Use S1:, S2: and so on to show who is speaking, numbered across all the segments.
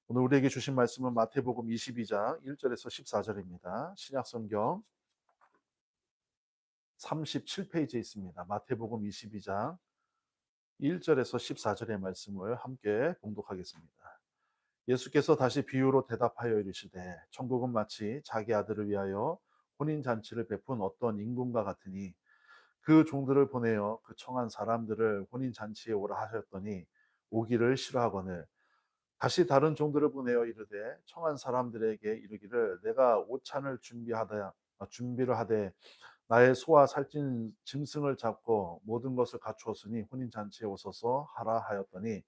S1: 오늘 우리에게 주신 말씀은 마태복음 22장 1절에서 14절입니다. 신약성경 37페이지에 있습니다. 마태복음 22장 1절에서 14절의 말씀을 함께 봉독하겠습니다. 예수께서 다시 비유로 대답하여 이르시되 천국은 마치 자기 아들을 위하여 혼인 잔치를 베푼 어떤 임금과 같으니 그 종들을 보내어 그 청한 사람들을 혼인 잔치에 오라 하셨더니 오기를 싫어하거늘 다시 다른 종들을 보내어 이르되 청한 사람들에게 이르기를 내가 오찬을 준비를 하되 나의 소와 살찐 짐승을 잡고 모든 것을 갖추었으니 혼인 잔치에 오소서 하라 하였더니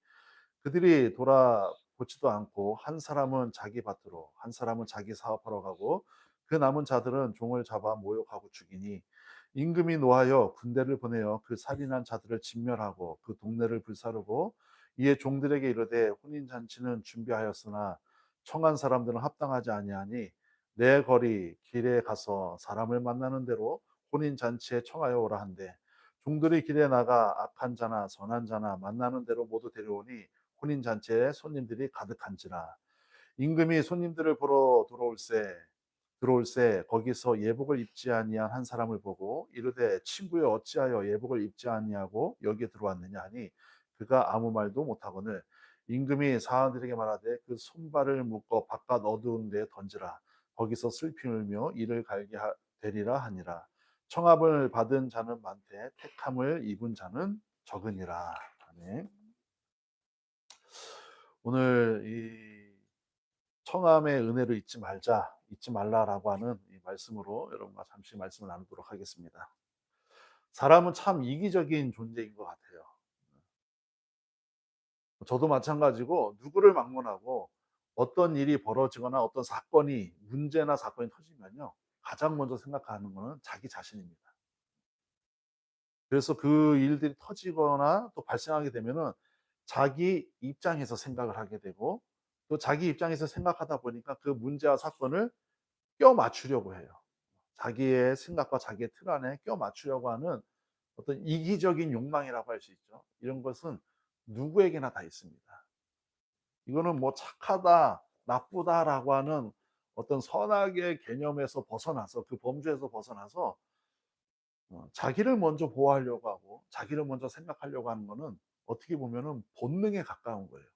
S1: 그들이 돌아보지도 않고 한 사람은 자기 밭으로 한 사람은 자기 사업하러 가고 그 남은 자들은 종을 잡아 모욕하고 죽이니 임금이 노하여 군대를 보내어 그 살인한 자들을 진멸하고 그 동네를 불사르고 이에 종들에게 이르되 혼인 잔치는 준비하였으나 청한 사람들은 합당하지 아니하니 내 거리 길에 가서 사람을 만나는 대로 혼인 잔치에 청하여 오라 한대 종들이 길에 나가 악한 자나 선한 자나 만나는 대로 모두 데려오니 혼인 잔치에 손님들이 가득한지라 임금이 손님들을 보러 들어올세 거기서 예복을 입지 아니한 한 사람을 보고 이르되 친구여 어찌하여 예복을 입지 아니하고 여기에 들어왔느냐 하니 그가 아무 말도 못하거늘 임금이 사람들에게 말하되 그 손발을 묶어 바깥 어두운 데에 던지라 거기서 슬피 울며 이를 갈게 되리라 하니라 청합을 받은 자는 많되 택함을 입은 자는 적으니라. 아멘. 오늘 이 청함의 은혜를 잊지 말라라고 하는 이 말씀으로 여러분과 잠시 말씀을 나누도록 하겠습니다. 사람은 참 이기적인 존재인 것 같아요. 저도 마찬가지고 누구를 막론하고 어떤 일이 벌어지거나 어떤 문제나 사건이 터지면요. 가장 먼저 생각하는 거는 자기 자신입니다. 그래서 그 일들이 터지거나 또 발생하게 되면은 자기 입장에서 생각을 하게 되고 또 자기 입장에서 생각하다 보니까 그 문제와 사건을 껴 맞추려고 해요. 자기의 생각과 자기의 틀 안에 껴 맞추려고 하는 어떤 이기적인 욕망이라고 할 수 있죠. 이런 것은 누구에게나 다 있습니다. 이거는 뭐 착하다, 나쁘다라고 하는 어떤 선악의 개념에서 벗어나서 그 범주에서 벗어나서 자기를 먼저 보호하려고 하고 자기를 먼저 생각하려고 하는 거는 어떻게 보면은 본능에 가까운 거예요.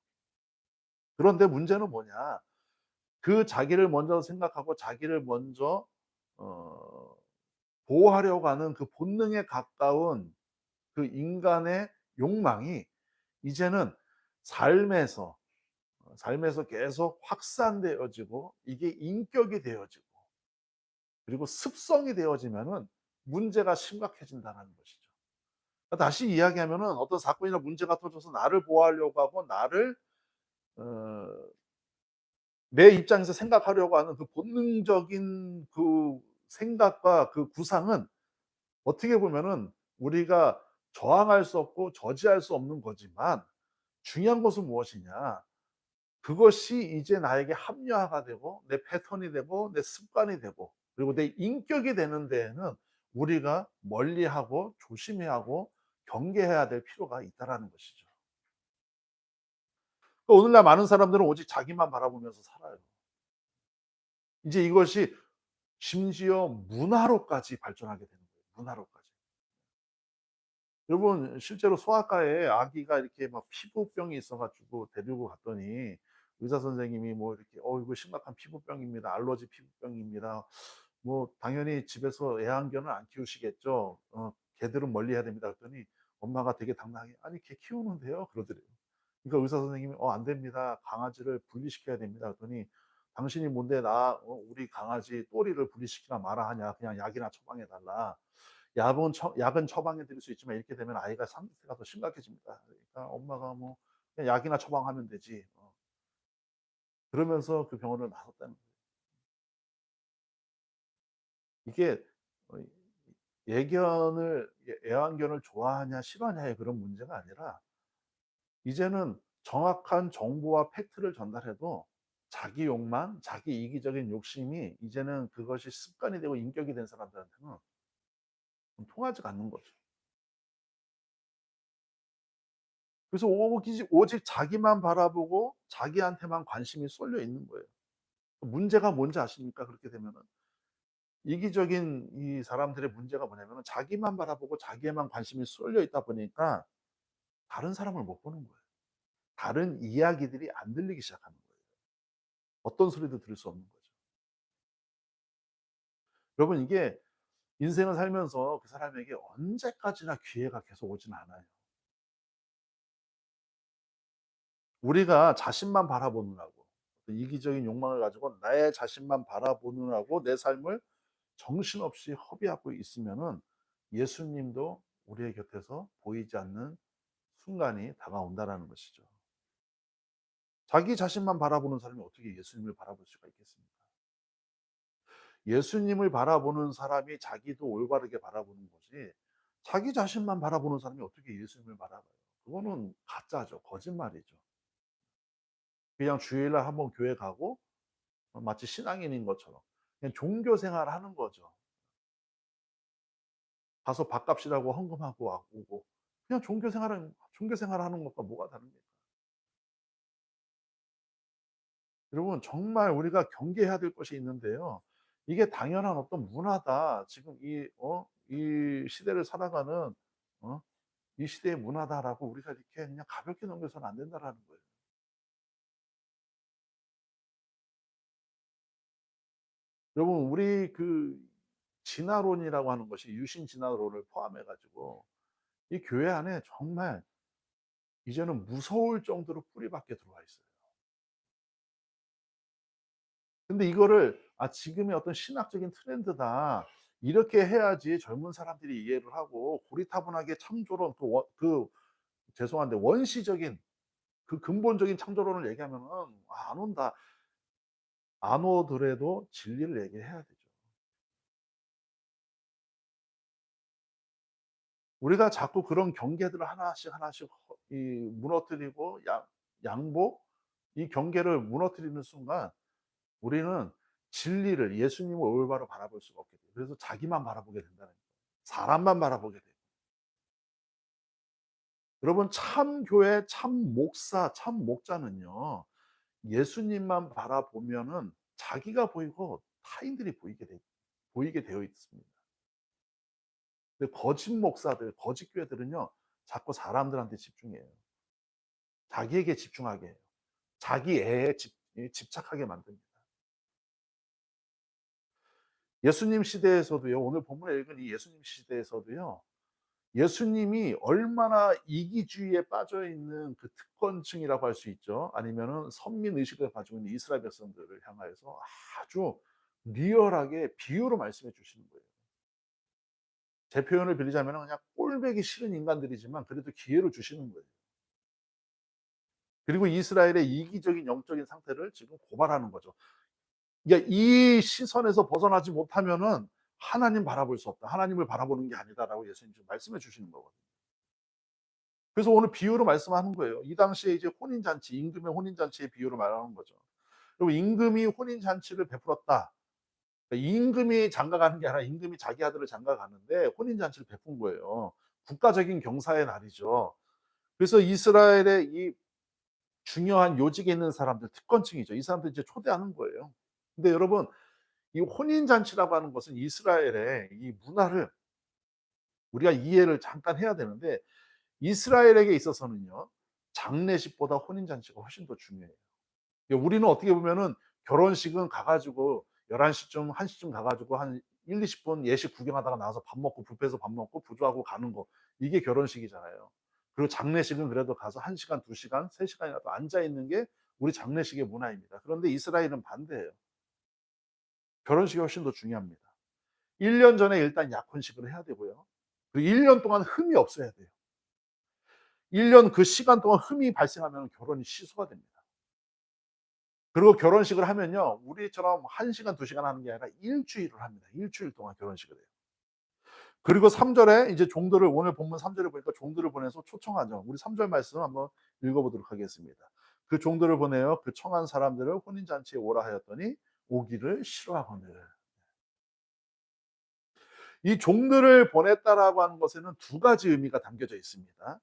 S1: 그런데 문제는 뭐냐? 그 자기를 먼저 생각하고 자기를 먼저 어 보호하려고 하는 그 본능에 가까운 그 인간의 욕망이 이제는 삶에서 삶에서 계속 확산되어지고 이게 인격이 되어지고 그리고 습성이 되어지면은 문제가 심각해진다는 것이죠. 그러니까 다시 이야기하면은 어떤 사건이나 문제가 터져서 나를 보호하려고 하고 나를 어 내 입장에서 생각하려고 하는 그 본능적인 그 생각과 그 구상은 어떻게 보면은 우리가 저항할 수 없고 저지할 수 없는 거지만 중요한 것은 무엇이냐. 그것이 이제 나에게 합리화가 되고 내 패턴이 되고 내 습관이 되고 그리고 내 인격이 되는 데에는 우리가 멀리하고 조심해야 하고 경계해야 될 필요가 있다라는 것이죠. 오늘날 많은 사람들은 오직 자기만 바라보면서 살아요. 이제 이것이 심지어 문화로까지 발전하게 되는 거예요. 문화로까지. 여러분 실제로 소아과에 아기가 이렇게 막 피부병이 있어 가지고 데리고 갔더니 의사 선생님이 뭐 이렇게 이거 심각한 피부병입니다. 알러지 피부병입니다." 뭐 당연히 집에서 애완견을 안 키우시겠죠. "개들은 멀리해야 됩니다." 그랬더니 엄마가 되게 당당하게 "아니 개 키우는데요." 그러더래요. 그러니까 의사 선생님이 안 됩니다. 강아지를 분리시켜야 됩니다." 그랬더니 "당신이 뭔데 우리 강아지 또리를 분리시키나 마라 하냐. 그냥 약이나 처방해 달라." 약은 처방해 드릴 수 있지만 이렇게 되면 아이가 상태가 더 심각해집니다. 그러니까 엄마가 뭐 "그냥 약이나 처방하면 되지." 그러면서 그 병원을 나섰다는 거예요. 이게 어 애완견을 좋아하냐 싫어하냐의 그런 문제가 아니라 이제는 정확한 정보와 팩트를 전달해도 자기 욕망, 자기 이기적인 욕심이 이제는 그것이 습관이 되고 인격이 된 사람들한테는 통하지가 않는 거죠. 그래서 오직 자기만 바라보고 자기한테만 관심이 쏠려 있는 거예요. 문제가 뭔지 아십니까? 그렇게 되면은. 이기적인 이 사람들의 문제가 뭐냐면은 자기만 바라보고 자기에만 관심이 쏠려 있다 보니까 다른 사람을 못 보는 거예요. 다른 이야기들이 안 들리기 시작하는 거예요. 어떤 소리도 들을 수 없는 거죠. 여러분, 이게 인생을 살면서 그 사람에게 언제까지나 기회가 계속 오진 않아요. 우리가 자신만 바라보느라고, 이기적인 욕망을 가지고 나의 자신만 바라보느라고 내 삶을 정신없이 허비하고 있으면은 예수님도 우리의 곁에서 보이지 않는 순간이 다가온다라는 것이죠. 자기 자신만 바라보는 사람이 어떻게 예수님을 바라볼 수가 있겠습니까? 예수님을 바라보는 사람이 자기도 올바르게 바라보는 거지, 자기 자신만 바라보는 사람이 어떻게 예수님을 바라봐요? 그거는 가짜죠. 거짓말이죠. 그냥 주일날 한번 교회 가고 마치 신앙인인 것처럼 그냥 종교 생활하는 거죠. 가서 밥값이라고 헌금하고 오고 그냥 종교 생활하는 것과 뭐가 다릅니까? 여러분, 정말 우리가 경계해야 될 것이 있는데요. 이게 당연한 어떤 문화다. 지금 이 시대를 살아가는 어 이 시대의 문화다라고 우리가 이렇게 그냥 가볍게 넘겨서는 안 된다라는 거예요. 여러분, 우리 그 진화론이라고 하는 것이 유신 진화론을 포함해 가지고 이 교회 안에 정말 이제는 무서울 정도로 뿌리 밖에 들어와 있어요. 근데 이거를 지금의 어떤 신학적인 트렌드다, 이렇게 해야지 젊은 사람들이 이해를 하고 고리타분하게 창조론, 죄송한데 원시적인 그 근본적인 창조론을 얘기하면은 안 온다. 안 오더라도 진리를 얘기해야 되죠. 우리가 자꾸 그런 경계들을 하나씩 하나씩 무너뜨리고 양보, 이 경계를 무너뜨리는 순간 우리는 진리를, 예수님을 올바로 바라볼 수가 없게 돼요. 그래서 자기만 바라보게 된다는 거예요. 사람만 바라보게 돼요. 여러분, 참 교회, 참 목사, 참 목자는요, 예수님만 바라보면은 자기가 보이고 타인들이 보이게 되어 있습니다. 근데 거짓 목사들, 거짓 교회들은요, 자꾸 사람들한테 집중해요. 자기에게 집중하게 해요. 자기 애에 집착하게 만듭니다. 예수님 시대에서도요, 오늘 본문에 읽은 이 예수님 시대에서도요, 예수님이 얼마나 이기주의에 빠져 있는 그 특권층이라고 할 수 있죠. 아니면은 선민 의식을 가지고 있는 이스라엘 백성들을 향하여서 아주 리얼하게 비유로 말씀해 주시는 거예요. 제 표현을 빌리자면 그냥 꼴보기 싫은 인간들이지만 그래도 기회를 주시는 거예요. 그리고 이스라엘의 이기적인 영적인 상태를 지금 고발하는 거죠. 그러니까 이 시선에서 벗어나지 못하면은 하나님 바라볼 수 없다. 하나님을 바라보는 게 아니다라고 예수님 지금 말씀해 주시는 거거든요. 그래서 오늘 비유로 말씀하는 거예요. 이 당시에 이제 혼인잔치, 임금의 혼인잔치의 비유로 말하는 거죠. 그리고 임금이 혼인잔치를 베풀었다. 그러니까 임금이 장가가는 게 아니라 임금이 자기 아들을 장가가는데 혼인잔치를 베푼 거예요. 국가적인 경사의 날이죠. 그래서 이스라엘의 이 중요한 요직에 있는 사람들, 특권층이죠. 이 사람들 이제 초대하는 거예요. 근데 여러분, 이 혼인잔치라고 하는 것은 이스라엘의 이 문화를 우리가 이해를 잠깐 해야 되는데, 이스라엘에게 있어서는요, 장례식보다 혼인잔치가 훨씬 더 중요해요. 우리는 어떻게 보면은 결혼식은 가 가지고 11시쯤 1시쯤 가 가지고 한 1-20분 예식 구경하다가 나와서 밥 먹고 뷔페에서 밥 먹고 부조하고 가는 거, 이게 결혼식이잖아요. 그리고 장례식은 그래도 가서 1 시간, 2 시간, 3 시간이라도 앉아 있는 게 우리 장례식의 문화입니다. 그런데 이스라엘은 반대예요. 결혼식이 훨씬 더 중요합니다. 1년 전에 일단 약혼식을 해야 되고요. 그리고 1년 동안 흠이 없어야 돼요. 1년 그 시간 동안 흠이 발생하면 결혼이 취소가 됩니다. 그리고 결혼식을 하면요, 우리처럼 1 시간, 2 시간 하는 게 아니라 일 주일을 합니다. 일 주일 동안 결혼식을 해요. 그리고 3 절에 이제 종들을, 오늘 본문 3 절에 보니까 종들을 보내서 초청하죠. 우리 3절 말씀 한번 읽어 보도록 하겠습니다. 그 종들을 보내어 그 청한 사람들을 혼인 잔치에 오라 하였더니 오기를 싫어하거늘. 이 종들을 보냈다라고 하는 것에는 두 가지 의미가 담겨져 있습니다.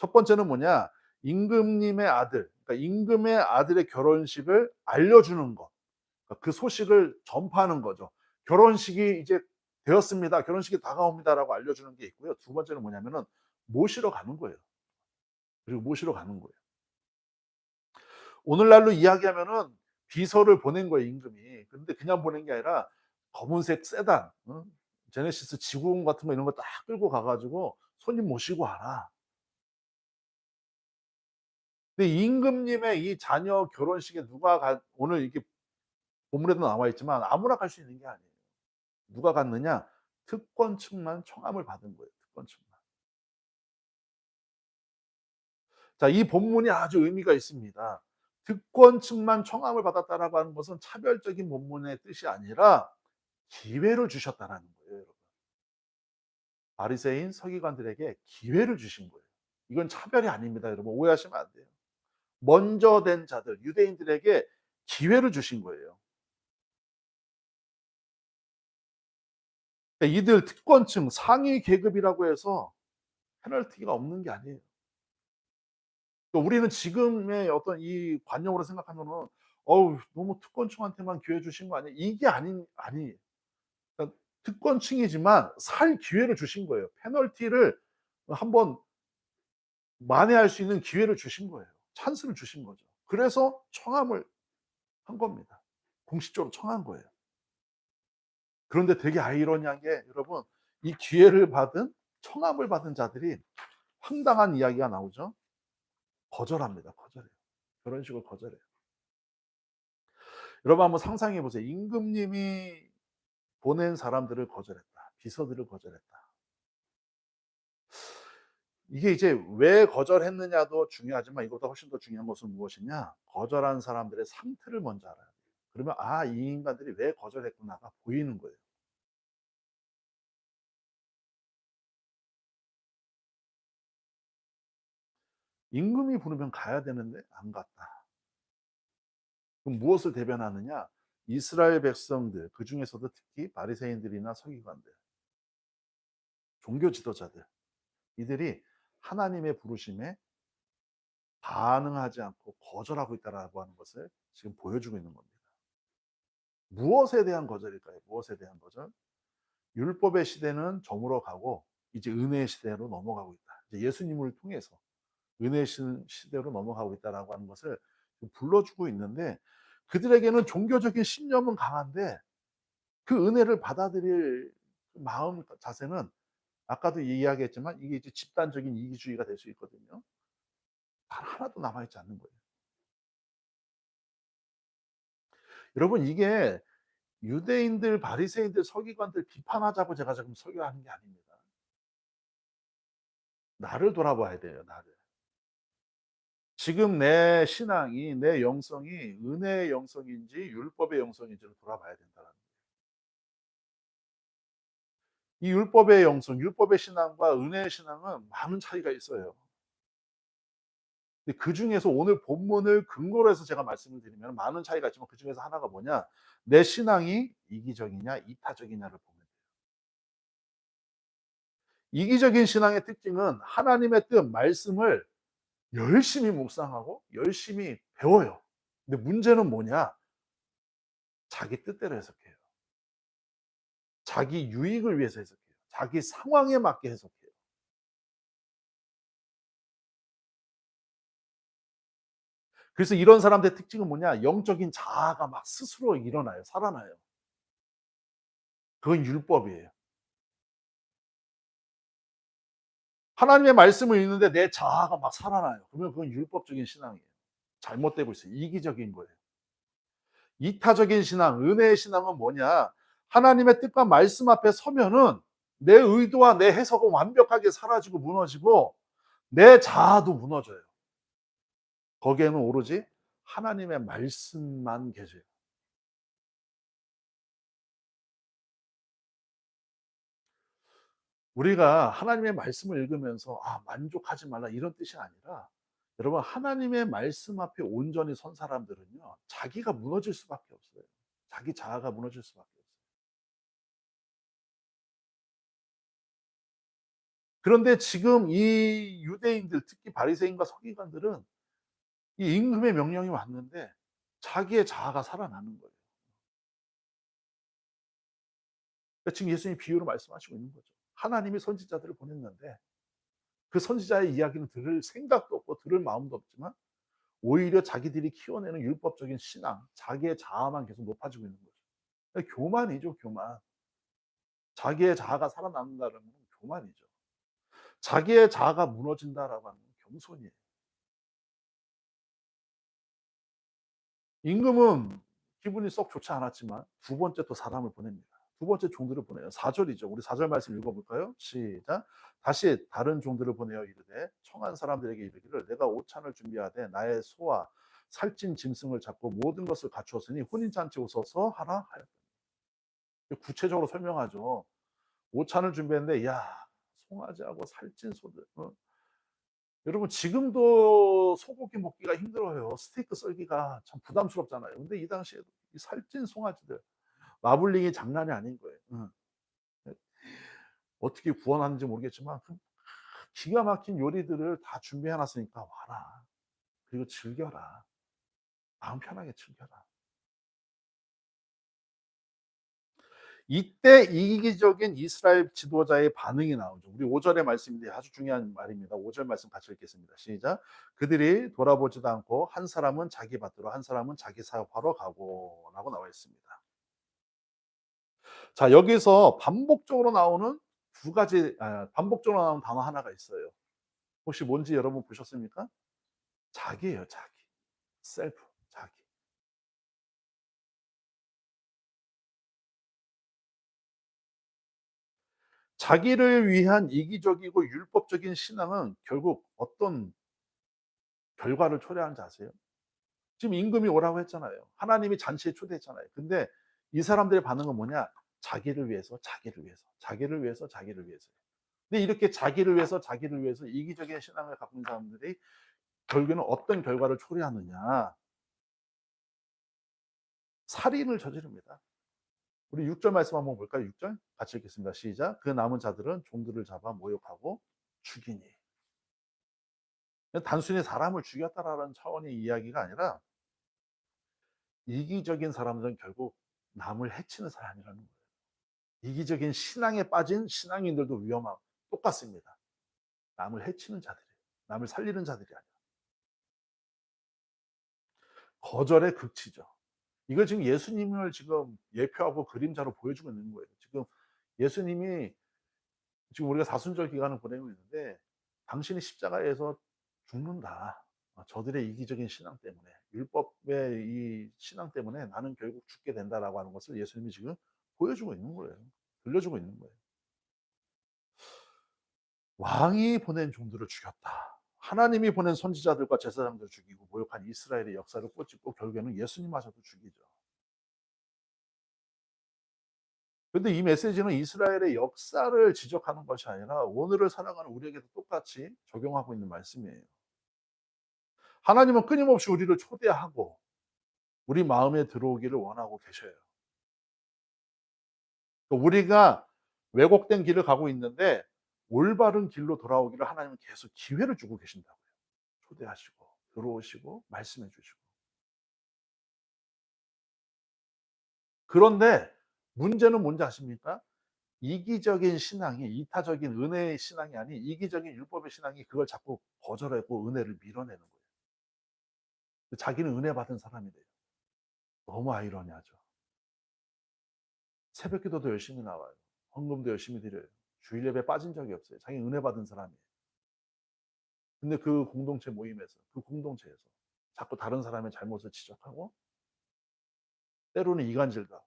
S1: 첫 번째는 뭐냐? 임금님의 아들, 그러니까 임금의 아들의 결혼식을 알려주는 것. 그 소식을 전파하는 거죠. 결혼식이 이제 되었습니다. 결혼식이 다가옵니다라고 알려주는 게 있고요. 두 번째는 뭐냐면은 모시러 가는 거예요. 그리고 모시러 가는 거예요. 오늘날로 이야기하면은 비서를 보낸 거예요, 임금이. 근데 그냥 보낸 게 아니라 검은색 세단, 제네시스 지구온 같은 거 이런 거 딱 끌고 가 가지고 손님 모시고 와라. 근데 임금님의 이 자녀 결혼식에 누가 오늘 이렇게 본문에도 나와 있지만 아무나 갈 수 있는 게 아니에요. 누가 갔느냐? 특권층만 청함을 받은 거예요, 특권층만. 자, 이 본문이 아주 의미가 있습니다. 특권층만 청함을 받았다라고 하는 것은 차별적인 본문의 뜻이 아니라 기회를 주셨다라는 거예요, 여러분. 바리새인 서기관들에게 기회를 주신 거예요. 이건 차별이 아닙니다, 여러분. 오해하시면 안 돼요. 먼저 된 자들, 유대인들에게 기회를 주신 거예요. 그러니까 이들 특권층, 상위 계급이라고 해서 페널티가 없는 게 아니에요. 그러니까 우리는 지금의 어떤 이 관념으로 생각하면은 어우 너무 특권층한테만 기회 주신 거 아니에요? 이게 아니에요. 그러니까 특권층이지만 살 기회를 주신 거예요. 페널티를 한번 만회할 수 있는 기회를 주신 거예요. 찬스를 주신 거죠. 그래서 청함을 한 겁니다. 공식적으로 청한 거예요. 그런데 되게 아이러니한 게 여러분 이 기회를 받은 청함을 받은 자들이 황당한 이야기가 나오죠. 거절합니다. 거절해요. 그런 식으로 거절해요. 여러분 한번 상상해 보세요. 임금님이 보낸 사람들을 거절했다. 비서들을 거절했다. 이게 이제 왜 거절했느냐도 중요하지만 이것보다 훨씬 더 중요한 것은 무엇이냐? 거절한 사람들의 상태를 먼저 알아야 돼요. 그러면 '아 이 인간들이 왜 거절했구나.'가 보이는 거예요. 임금이 부르면 가야 되는데 안 갔다. 그럼 무엇을 대변하느냐? 이스라엘 백성들 그중에서도 특히 바리새인들이나 서기관들, 종교 지도자들 이들이 하나님의 부르심에 반응하지 않고 거절하고 있다라고 하는 것을 지금 보여주고 있는 겁니다. 무엇에 대한 거절일까요? 무엇에 대한 거절? 율법의 시대는 저물어 가고 이제 은혜의 시대로 넘어가고 있다. 이제 예수님을 통해서 은혜의 시대로 넘어가고 있다라고 하는 것을 불러주고 있는데 그들에게는 종교적인 신념은 강한데 그 은혜를 받아들일 마음 자세는 아까도 이야기했지만 이게 이제 집단적인 이기주의가 될 수 있거든요. 단 하나도 남아 있지 않는 거예요. 여러분 이게 유대인들, 바리새인들, 서기관들 비판하자고 제가 지금 설교하는 게 아닙니다. 나를 돌아봐야 돼요, 나를. 지금 내 신앙이, 내 영성이 은혜의 영성인지 율법의 영성인지를 돌아봐야 된다는 거예요. 이 율법의 영성, 율법의 신앙과 은혜의 신앙은 많은 차이가 있어요. 근데 그중에서 오늘 본문을 근거로 해서 제가 말씀을 드리면 많은 차이가 있지만 그중에서 하나가 뭐냐? 내 신앙이 이기적이냐 이타적이냐를 보면 돼요. 이기적인 신앙의 특징은 하나님의 뜻, 말씀을 열심히 묵상하고 열심히 배워요. 근데 문제는 뭐냐? 자기 뜻대로 해석해요. 자기 유익을 위해서 해석해요. 자기 상황에 맞게 해석해요. 그래서 이런 사람들의 특징은 뭐냐? 영적인 자아가 막 스스로 일어나요. 살아나요. 그건 율법이에요. 하나님의 말씀을 읽는데 내 자아가 막 살아나요. 그러면 그건 율법적인 신앙이에요. 잘못되고 있어요. 이기적인 거예요. 이타적인 신앙, 은혜의 신앙은 뭐냐? 하나님의 뜻과 말씀 앞에 서면은 내 의도와 내 해석은 완벽하게 사라지고 무너지고 내 자아도 무너져요. 거기에는 오로지 하나님의 말씀만 계세요. 우리가 하나님의 말씀을 읽으면서 '아 만족하지 말라.' 이런 뜻이 아니라 여러분 하나님의 말씀 앞에 온전히 선 사람들은요. 자기가 무너질 수밖에 없어요. 자기 자아가 무너질 수밖에 없어요. 그런데 지금 이 유대인들, 특히 바리새인과 서기관들은 이 임금의 명령이 왔는데 자기의 자아가 살아나는 거예요. 그러니까 지금 예수님이 비유로 말씀하시고 있는 거죠. 하나님이 선지자들을 보냈는데 그 선지자의 이야기는 들을 생각도 없고 들을 마음도 없지만 오히려 자기들이 키워내는 율법적인 신앙, 자기의 자아만 계속 높아지고 있는 거죠. 그러니까 교만이죠, 교만. 자기의 자아가 살아남는다는 건 교만이죠. 자기의 자아가 무너진다라고 하는 건 겸손이에요. 임금은 기분이 썩 좋지 않았지만 두 번째 또 사람을 보냅니다. 두 번째 종들을 보내요. 4절이죠. 우리 4절 말씀 읽어볼까요? 시작. 다시 다른 종들을 보내어 이르되 청한 사람들에게 이르기를 내가 오찬을 준비하되 나의 소와 살찐 짐승을 잡고 모든 것을 갖추었으니 혼인잔치 오소서 하라 하였다. 구체적으로 설명하죠. 오찬을 준비했는데 야 송아지하고 살찐 소들 여러분 지금도 소고기 먹기가 힘들어요. 스테이크 썰기가 참 부담스럽잖아요. 근데 이 당시에도 이 살찐 송아지들 마블링이 장난이 아닌 거예요. 어떻게 구원하는지 모르겠지만 그 기가 막힌 요리들을 다 준비해 놨으니까 와라. 그리고 즐겨라. 마음 편하게 즐겨라. 이때 이기적인 이스라엘 지도자의 반응이 나오죠. 우리 5절의 말씀인데 아주 중요한 말입니다. 5절 말씀 같이 읽겠습니다. 시작. 그들이 돌아보지도 않고 한 사람은 자기 밭으로 한 사람은 자기 사업하러 가고 라고 나와 있습니다. 자, 여기서 반복적으로 나오는 두 가지 반복적으로 나오는 단어 하나가 있어요. 혹시 뭔지 여러분 보셨습니까? 자기예요, 자기. 셀프, 자기. 자기를 위한 이기적이고 율법적인 신앙은 결국 어떤 결과를 초래하는지 아세요? 지금 임금이 오라고 했잖아요. 하나님이 잔치에 초대했잖아요. 근데 이 사람들의 반응은 뭐냐? 자기를 위해서, 자기를 위해서, 자기를 위해서, 자기를 위해서. 근데 이렇게 자기를 위해서, 자기를 위해서 이기적인 신앙을 갖고 있는 사람들이 결국에는 어떤 결과를 초래하느냐? 살인을 저지릅니다. 우리 6절 말씀 한번 볼까요? 6절 같이 읽겠습니다. 시작. 그 남은 자들은 종들을 잡아 모욕하고 죽이니. 단순히 사람을 죽였다라는 차원의 이야기가 아니라 이기적인 사람들은 결국 남을 해치는 사람이라는 거예요. 이기적인 신앙에 빠진 신앙인들도 위험하고 똑같습니다. 남을 해치는 자들이에요. 남을 살리는 자들이 아니라. 거절의 극치죠. 이걸 지금 예수님을 지금 예표하고 그림자로 보여주고 있는 거예요. 지금 예수님이 지금 우리가 사순절 기간을 보내고 있는데 당신이 십자가에서 죽는다. 저들의 이기적인 신앙 때문에 율법의 이 신앙 때문에 나는 결국 죽게 된다라고 하는 것을 예수님이 지금 보여주고 있는 거예요. 들려주고 있는 거예요. 왕이 보낸 종들을 죽였다. 하나님이 보낸 선지자들과 제사장들을 죽이고 모욕한 이스라엘의 역사를 꼬집고 결국에는 예수님마저도 죽이죠. 근데 이 메시지는 이스라엘의 역사를 지적하는 것이 아니라 오늘을 살아가는 우리에게도 똑같이 적용하고 있는 말씀이에요. 하나님은 끊임없이 우리를 초대하고 우리 마음에 들어오기를 원하고 계셔요. 우리가 왜곡된 길을 가고 있는데 올바른 길로 돌아오기를 하나님은 계속 기회를 주고 계신다고요. 초대하시고 들어오시고 말씀해 주시고. 그런데 문제는 뭔지 아십니까? 이기적인 신앙이 이타적인 은혜의 신앙이 아닌 이기적인 율법의 신앙이 그걸 자꾸 거절하고 은혜를 밀어내는 거예요. 자기는 은혜 받은 사람이 돼요. 너무 아이러니하죠. 새벽 기도도 열심히 나와요. 헌금도 열심히 드려요. 주일 예배 빠진 적이 없어요. 자기는 은혜 받은 사람이에요. 근데 그 공동체 모임에서 그 공동체에서 자꾸 다른 사람의 잘못을 지적하고 때로는 이간질도 하고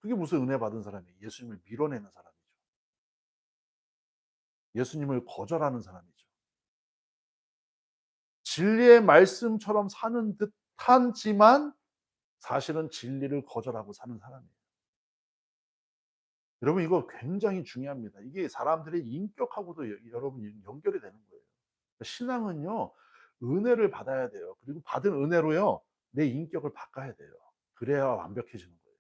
S1: 그게 무슨 은혜 받은 사람이에요. 예수님을 밀어내는 사람이죠. 예수님을 거절하는 사람이죠. 진리의 말씀처럼 사는 듯하지만 사실은 진리를 거절하고 사는 사람이에요. 여러분 이거 굉장히 중요합니다. 이게 사람들의 인격하고도 여러분 연결이 되는 거예요. 신앙은요. 은혜를 받아야 돼요. 그리고 받은 은혜로요. 내 인격을 바꿔야 돼요. 그래야 완벽해지는 거예요.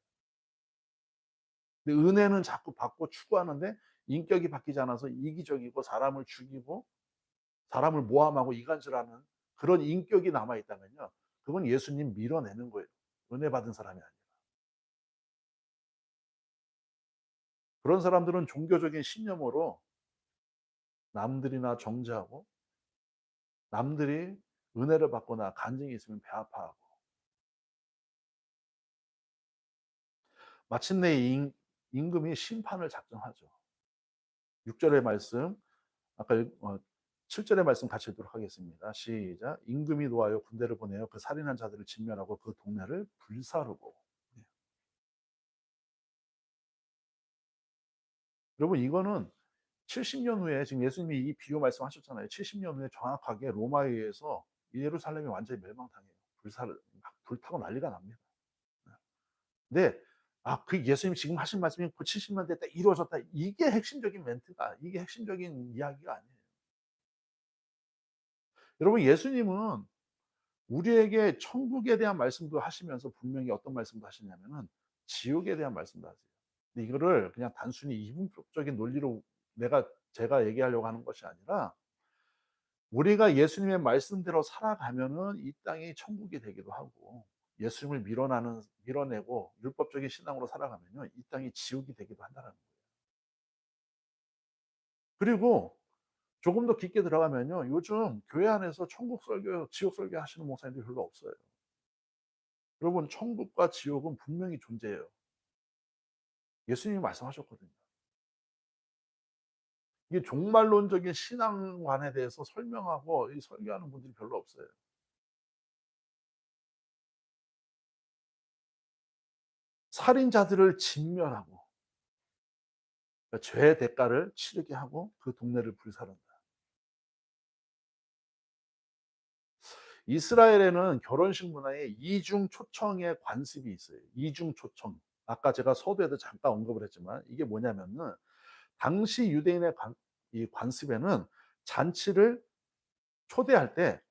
S1: 근데 은혜는 자꾸 받고 추구하는데 인격이 바뀌지 않아서 이기적이고 사람을 죽이고 사람을 모함하고 이간질하는 그런 인격이 남아 있다면요, 그건 예수님 밀어내는 거예요. 은혜 받은 사람이 아니라. 그런 사람들은 종교적인 신념으로 남들이나 정죄하고 남들이 은혜를 받거나 간증이 있으면 배 아파하고 마침내 임금이 심판을 작정하죠. 6절의 말씀 아까 7절의 말씀 같이 읽도록 하겠습니다. 시작. 임금이 노하여 군대를 보내어 그 살인한 자들을 진멸하고 그 동네를 불사르고. 네. 여러분 이거는 70년 후에 지금 예수님이 이 비유 말씀하셨잖아요. 70년 후에 정확하게 로마에 의해서 예루살렘이 완전히 멸망당해요. 불사르 막 불타고 난리가 납니다. 근데 그 예수님 지금 하신 말씀이 그 70년대 때 이루어졌다. 이게 핵심적인 멘트가, 이게 핵심적인 이야기가 아니에요. 여러분 예수님은 우리에게 천국에 대한 말씀도 하시면서 분명히 어떤 말씀도 하시냐면은 지옥에 대한 말씀도 하세요. 근데 이거를 그냥 단순히 이분법적인 논리로 제가 얘기하려고 하는 것이 아니라 우리가 예수님의 말씀대로 살아가면은 이 땅이 천국이 되기도 하고 예수님을 밀어내고 율법적인 신앙으로 살아가면요 이 땅이 지옥이 되기도 한다는 거예요. 그리고 조금 더 깊게 들어가면요 요즘 교회 안에서 천국 설교, 지옥 설교 하시는 목사님들이 별로 없어요. 여러분 천국과 지옥은 분명히 존재해요. 예수님이 말씀하셨거든요. 이게 종말론적인 신앙관에 대해서 설명하고 이 설교하는 분들이 별로 없어요. 살인자들을 진멸하고 그러니까 죄의 대가를 치르게 하고 그 동네를 불사른다. 이스라엘에는 결혼식 문화에 이중 초청의 관습이 있어요. 이중 초청. 아까 제가 서두에도 잠깐 언급을 했지만 이게 뭐냐면은 당시 유대인의 이 관습에는 잔치를 초대할 때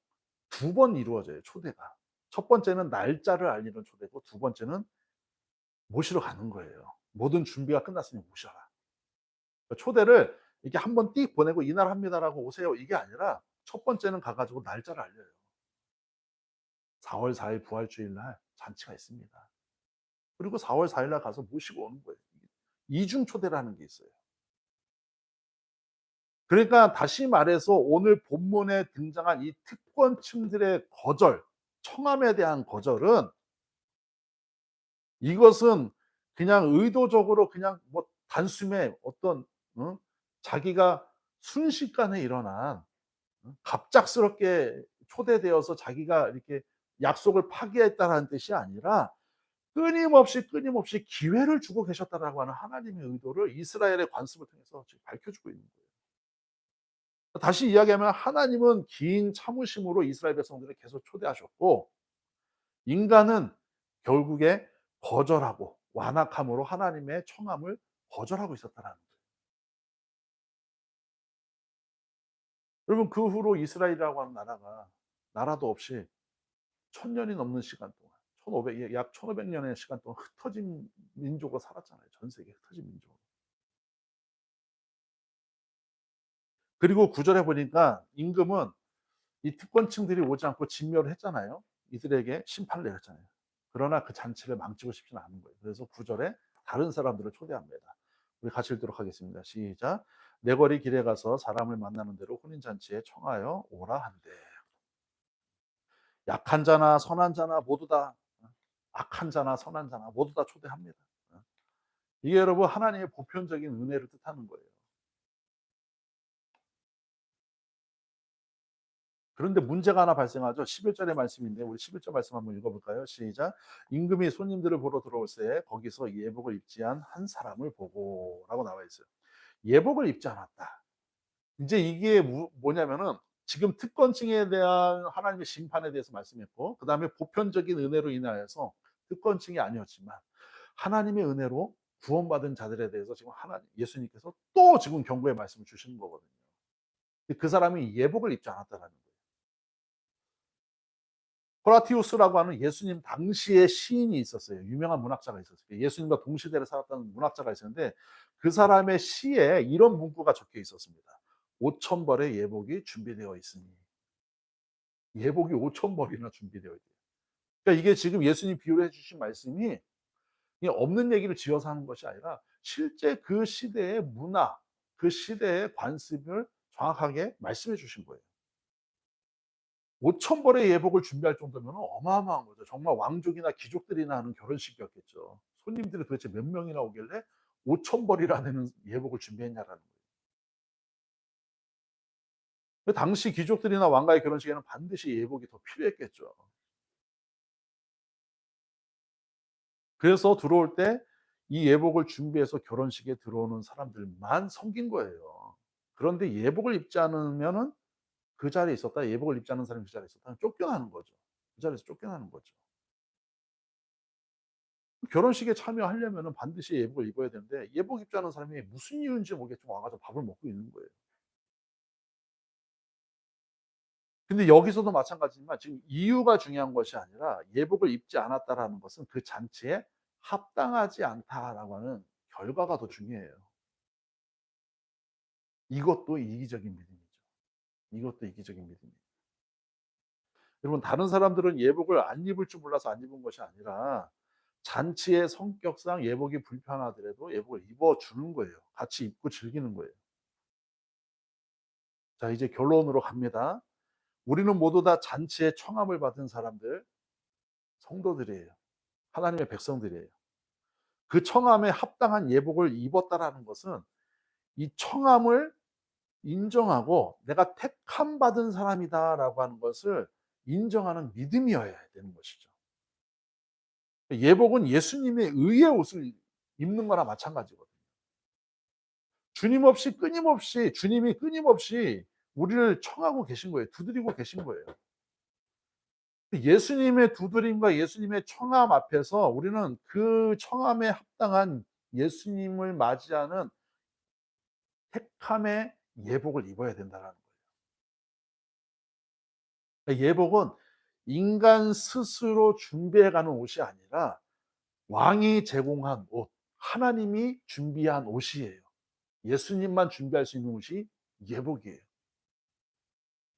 S1: 두 번 이루어져요, 초대가. 첫 번째는 날짜를 알리는 초대고 두 번째는 모시러 가는 거예요. 모든 준비가 끝났으니 모셔라. 그러니까 초대를 이렇게 한번 띡 보내고 "이날 합니다."라고 "오세요." 이게 아니라 첫 번째는 가 가지고 날짜를 알려요. 4월 4일 부활주일 날 잔치가 있습니다. 그리고 4월 4일 날 가서 모시고 오는 거예요. 이중 초대라는 게 있어요. 그러니까 다시 말해서 오늘 본문에 등장한 이 특권층들의 거절, 청함에 대한 거절은 이것은 그냥 의도적으로 그냥 뭐 단숨에 어떤 자기가 순식간에 일어난 갑작스럽게 초대되어서 자기가 이렇게 약속을 파기했다라는 뜻이 아니라 끊임없이 기회를 주고 계셨다라고 하는 하나님의 의도를 이스라엘의 관습을 통해서 지금 밝혀주고 있는 거예요. 다시 이야기하면 하나님은 긴 참으심으로 이스라엘 백성들을 계속 초대하셨고 인간은 결국에 거절하고 완악함으로 하나님의 청함을 거절하고 있었다라는 거예요. 여러분 그 후로 이스라엘이라고 하는 나라가 나라도 없이 1000년이 넘는 시간 동안 1500약 1500 년의 시간 동안 흩어진 민족으로 살았잖아요. 전 세계 흩어진 민족으로. 그리고 9 절에 보니까 임금은 이 특권층들이 오지 않고 진멸을 했잖아요. 이들에게 심판을 내렸잖아요. 그러나 그 잔치를 망치고 싶지는 않은 거예요. 그래서 9 절에 다른 사람들을 초대합니다. 우리 같이 읽도록 하겠습니다. 시작. "내 거리 길에 가서 사람을 만나는 대로 혼인 잔치에 청하여 오라 한대." 약한 자나 선한 자나 모두 다 악한 자나 선한 자나 모두 다 초대합니다. 이게 여러분 하나님의 보편적인 은혜를 뜻하는 거예요. 그런데 문제가 하나 발생하죠. 11절의 말씀인데 우리 11절 말씀 한번 읽어볼까요? 시작. 임금이 손님들을 보러 들어올 새 거기서 예복을 입지 않은 한 사람을 보고라고 나와 있어요. 예복을 입지 않았다. 이제 이게 뭐냐면은 지금 특권층에 대한 하나님의 심판에 대해서 말씀했고 그다음에 보편적인 은혜로 인하여서 특권층이 아니었지만 하나님의 은혜로 구원받은 자들에 대해서 지금 예수님께서 또 지금 경고의 말씀을 주시는 거거든요. 그 사람이 예복을 입지 않았다라는 거예요. 호라티우스라고 하는 예수님 당시의 시인이 있었어요. 유명한 문학자가 있었어요. 예수님과 동시대를 살았던 문학자가 있었는데 그 사람의 시에 이런 문구가 적혀 있었습니다. 5천 벌의 예복이 준비되어 있으니. 예복이 5천 벌이나 준비되어 있대요. 그러니까 이게 지금 예수님 비유를 해 주신 말씀이 그냥 없는 얘기를 지어서 하는 것이 아니라 실제 그 시대의 문화, 그 시대의 관습을 정확하게 말씀해 주신 거예요. 5천 벌의 예복을 준비할 정도면 어마어마한 거죠. 정말 왕족이나 귀족들이나 하는 결혼식이었겠죠. 손님들이 도대체 몇 명이나 오길래 5천 벌이라는 예복을 준비했냐라는 거예요. 그 당시 귀족들이나 왕가의 결혼식에는 반드시 예복이 더 필요했겠죠. 그래서 들어올 때 이 예복을 준비해서 결혼식에 들어오는 사람들만 섬긴 거예요. 그런데 예복을 입지 않으면은 그 자리에 있었다, 예복을 입지 않은 사람이 그 자리에 있었다면 쫓겨나는 거죠. 그 자리에서 쫓겨나는 거죠. 결혼식에 참여하려면은 반드시 예복을 입어야 되는데 예복 입지 않은 사람이 무슨 이유인지 모르겠지만 와 가지고 밥을 먹고 있는 거예요. 근데 여기서도 마찬가지지만 지금 이유가 중요한 것이 아니라 예복을 입지 않았다라는 것은 그 잔치에 합당하지 않다라고 하는 결과가 더 중요해요. 이것도 이기적인 믿음이죠. 이것도 이기적인 믿음이에요. 여러분 다른 사람들은 예복을 안 입을 줄 몰라서 안 입은 것이 아니라 잔치의 성격상 예복이 불편하더라도 예복을 입어 주는 거예요. 같이 입고 즐기는 거예요. 자 이제 결론으로 갑니다. 우리는 모두 다 잔치의 청함을 받은 사람들, 성도들이에요. 하나님의 백성들이에요. 그 청함에 합당한 예복을 입었다라는 것은 이 청함을 인정하고 '내가 택함 받은 사람이다.'라고 하는 것을 인정하는 믿음이어야 되는 것이죠. 예복은 예수님의 의의 옷을 입는 거나 마찬가지거든요. 주님이 끊임없이 우리를 청하고 계신 거예요. 두드리고 계신 거예요. 예수님의 두드림과 예수님의 청함 앞에서 우리는 그 청함에 합당한 예수님을 맞이하는 택함의 예복을 입어야 된다는 거예요. 그러니까 예복은 인간 스스로 준비해 가는 옷이 아니라 왕이 제공한 옷, 하나님이 준비한 옷이에요. 예수님만 준비할 수 있는 옷이 예복이에요.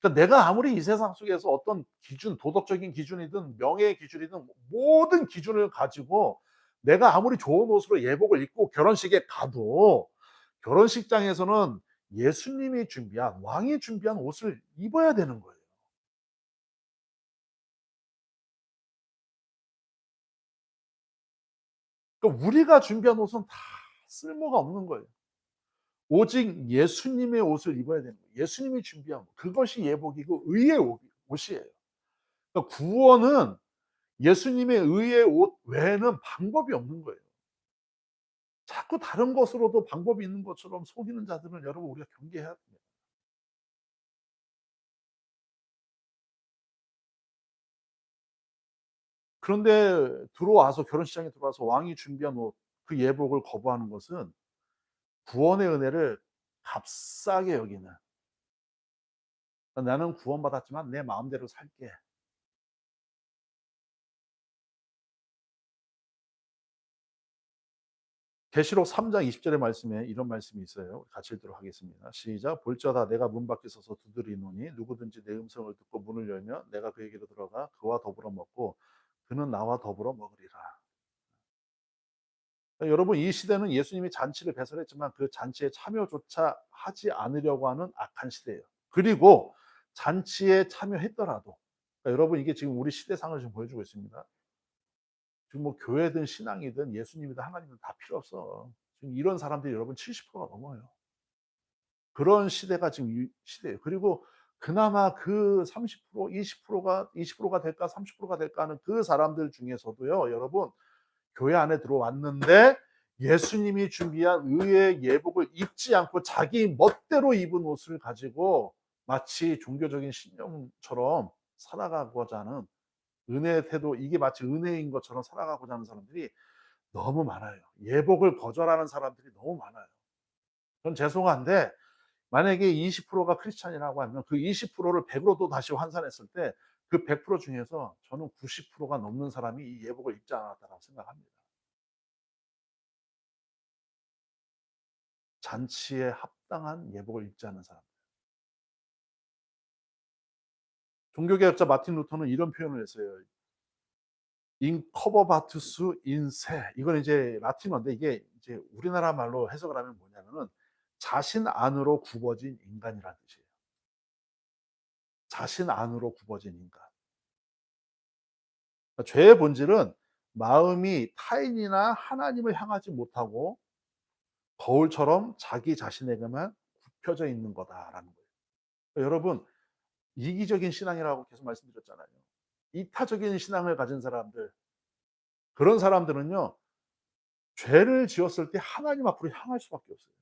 S1: 그러니까 내가 아무리 이 세상 속에서 어떤 기준, 도덕적인 기준이든 명예의 기준이든 모든 기준을 가지고 내가 아무리 좋은 옷으로 예복을 입고 결혼식에 가도 결혼식장에서는 예수님이 준비한, 왕이 준비한 옷을 입어야 되는 거예요. 그러니까 우리가 준비한 옷은 다 쓸모가 없는 거예요. 오직 예수님의 옷을 입어야 되는 거예요. 예수님이 준비한 것. 그것이 예복이고 의의 옷이에요. 그러니까 구원은 예수님의 의의 옷 외에는 방법이 없는 거예요. 자꾸 다른 것으로도 방법이 있는 것처럼 속이는 자들은 여러분 우리가 경계해야 됩니다. 그런데 들어와서 결혼식장에 들어와서 왕이 준비한 옷, 그 예복을 거부하는 것은 구원의 은혜를 값싸게 여기는, '나는 구원받았지만 내 마음대로 살게.' 계시록 3장 20 절의 말씀에 이런 말씀이 있어요. 같이 읽도록 하겠습니다. 시작. 볼지어다 내가 문 밖에 서서 두드리노니 누구든지 내 음성을 듣고 문을 열면 내가 그에게로 들어가 그와 더불어 먹고 그는 나와 더불어 먹으리라. 여러분 이 시대는 예수님이 잔치를 배설했지만 그 잔치에 참여조차 하지 않으려고 하는 악한 시대예요. 그리고 잔치에 참여했더라도 여러분 이게 지금 우리 시대상을 지금 보여주고 있습니다. 지금 뭐 교회든 신앙이든 예수님이든 하나님이든 다 필요 없어. 지금 이런 사람들이 여러분 70%가 넘어요. 그런 시대가 지금 이 시대예요. 그리고 그나마 그 30% 20%가 20%가 될까 30%가 될까 하는 그 사람들 중에서도요. 여러분 교회 안에 들어왔는데 예수님이 준비한 의의 예복을 입지 않고 자기 멋대로 입은 옷을 가지고 마치 종교적인 신념처럼 살아가고자 하는 은혜의 태도, 이게 마치 은혜인 것처럼 살아가고자 하는 사람들이 너무 많아요. 예복을 거절하는 사람들이 너무 많아요. 전 죄송한데 만약에 20%가 크리스찬이라고 하면 그 20%를 100으로 또 다시 환산했을 때 그 100% 중에서 저는 90%가 넘는 사람이 이 예복을 입지 않았다라고 생각합니다. 잔치에 합당한 예복을 입지 않은 사람. 종교개혁자 마틴 루터는 이런 표현을 했어요. 인커버바투스 인세. 이건 이제 라틴어인데 이게 이제 우리나라 말로 해석을 하면 뭐냐면은 자신 안으로 굽어진 인간이라는 뜻이에요. 자신 안으로 굽어진 인간. 그러니까 죄의 본질은 마음이 타인이나 하나님을 향하지 못하고 거울처럼 자기 자신에게만 굽혀져 있는 거다라는 거예요. 그러니까 여러분, 이기적인 신앙이라고 계속 말씀드렸잖아요. 이타적인 신앙을 가진 사람들, 그런 사람들은요, 죄를 지었을 때 하나님 앞으로 향할 수밖에 없어요.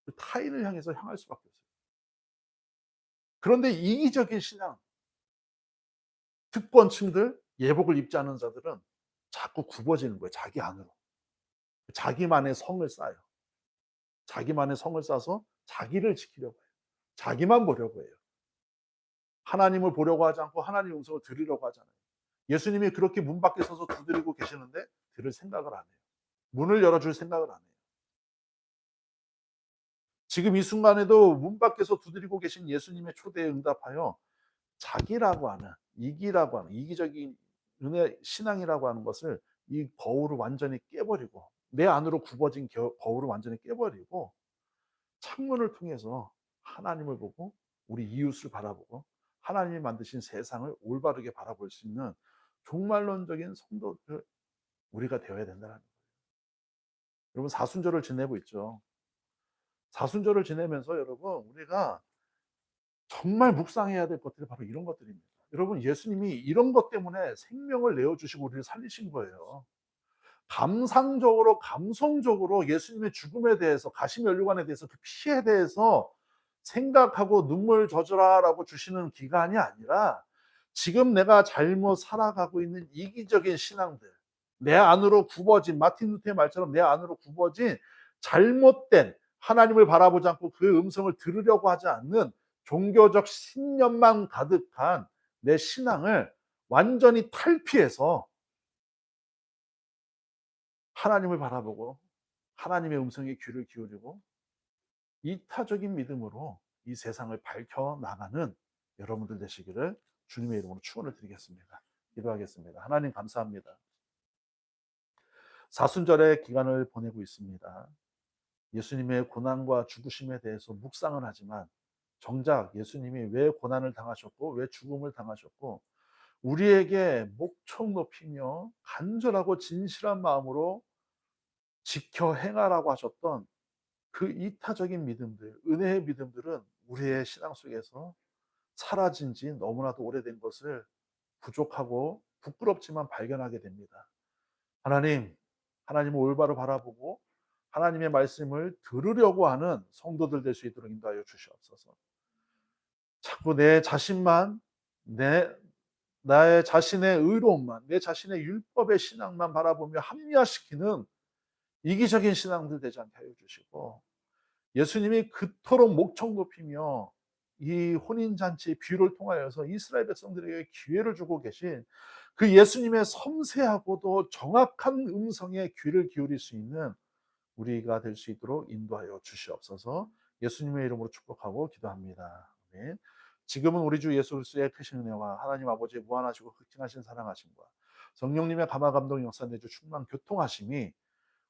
S1: 그 타인을 향해서 향할 수밖에 없어요. 그런데 이기적인 신앙, 특권층들, 예복을 입지 않은 자들은 자꾸 굽어지는 거예요. 자기 안으로. 자기만의 성을 쌓아요. 자기만의 성을 쌓아서 자기를 지키려고 해요. 자기만 보려고 해요. 하나님을 보려고 하지 않고 하나님의 음성을 들으려고 하잖아요. 예수님이 그렇게 문 밖에 서서 두드리고 계시는데 들을 생각을 안 해요. 문을 열어줄 생각을 안 해요. 지금 이 순간에도 문 밖에서 두드리고 계신 예수님의 초대에 응답하여 자기라고 하는, 이기라고 하는, 이기적인 은혜 신앙이라고 하는 것을, 이 거울을 완전히 깨버리고 내 안으로 굽어진 거울을 완전히 깨버리고 창문을 통해서 하나님을 보고 우리 이웃을 바라보고 하나님이 만드신 세상을 올바르게 바라볼 수 있는 종말론적인 성도들, 우리가 되어야 된다는 거예요. 여러분, 사순절을 지내고 있죠. 사순절을 지내면서 여러분, 우리가 정말 묵상해야 될 것들이 바로 이런 것들입니다. 여러분, 예수님이 이런 것 때문에 생명을 내어주시고 우리를 살리신 거예요. 감상적으로, 감성적으로 예수님의 죽음에 대해서, 가시면류관에 대해서, 그 피에 대해서 생각하고 눈물 젖으라라고 주시는 기간이 아니라 지금 내가 잘못 살아가고 있는 이기적인 신앙들, 내 안으로 굽어진, 마틴 루터의 말처럼 내 안으로 굽어진 잘못된, 하나님을 바라보지 않고 그 음성을 들으려고 하지 않는 종교적 신념만 가득한 내 신앙을 완전히 탈피해서 하나님을 바라보고 하나님의 음성에 귀를 기울이고 이타적인 믿음으로 이 세상을 밝혀 나가는 여러분들 되시기를 주님의 이름으로 축원을 드리겠습니다. 기도하겠습니다. 하나님, 감사합니다. 사순절의 기간을 보내고 있습니다. 예수님의 고난과 죽으심에 대해서 묵상을 하지만 정작 예수님이 왜 고난을 당하셨고 왜 죽음을 당하셨고 우리에게 목청 높이며 간절하고 진실한 마음으로 지켜 행하라고 하셨던 그 이타적인 믿음들, 은혜의 믿음들은 우리의 신앙 속에서 사라진 지 너무나도 오래된 것을 부족하고 부끄럽지만 발견하게 됩니다. 하나님, 하나님을 올바로 바라보고 하나님의 말씀을 들으려고 하는 성도들 될 수 있도록 인도하여 주시옵소서. 자꾸 내 자신만, 나의 자신의 의로움만, 내 자신의 율법의 신앙만 바라보며 합리화시키는 이기적인 신앙들 되지 않게 하여 주시고, 예수님이 그토록 목청 높이며 이 혼인잔치 비유를 통하여서 이스라엘 백성들에게 기회를 주고 계신 그 예수님의 섬세하고도 정확한 음성에 귀를 기울일 수 있는 우리가 될 수 있도록 인도하여 주시옵소서. 예수님의 이름으로 축복하고 기도합니다. 아멘. 지금은 우리 주 예수 그리스도의 크신 은혜와 하나님 아버지의 무한하시고 극진하신 사랑하심과 성령님의 감화 감동 역사 내주 충만 교통하심이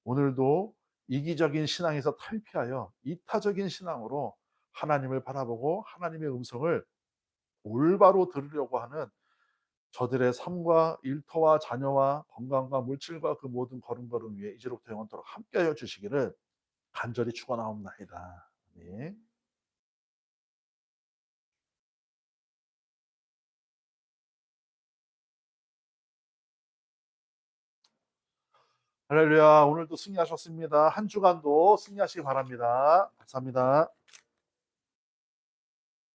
S1: 오늘도 이기적인 신앙에서 탈피하여 이타적인 신앙으로 하나님을 바라보고 하나님의 음성을 올바로 들으려고 하는 저들의 삶과 일터와 자녀와 건강과 물질과 그 모든 걸음걸음 위에 이제로부터 영원토록 함께하여 주시기를 간절히 축원하옵나이다. 아멘. 할렐루야. 오늘도 승리하셨습니다. 한 주간도 승리하시기 바랍니다. 감사합니다.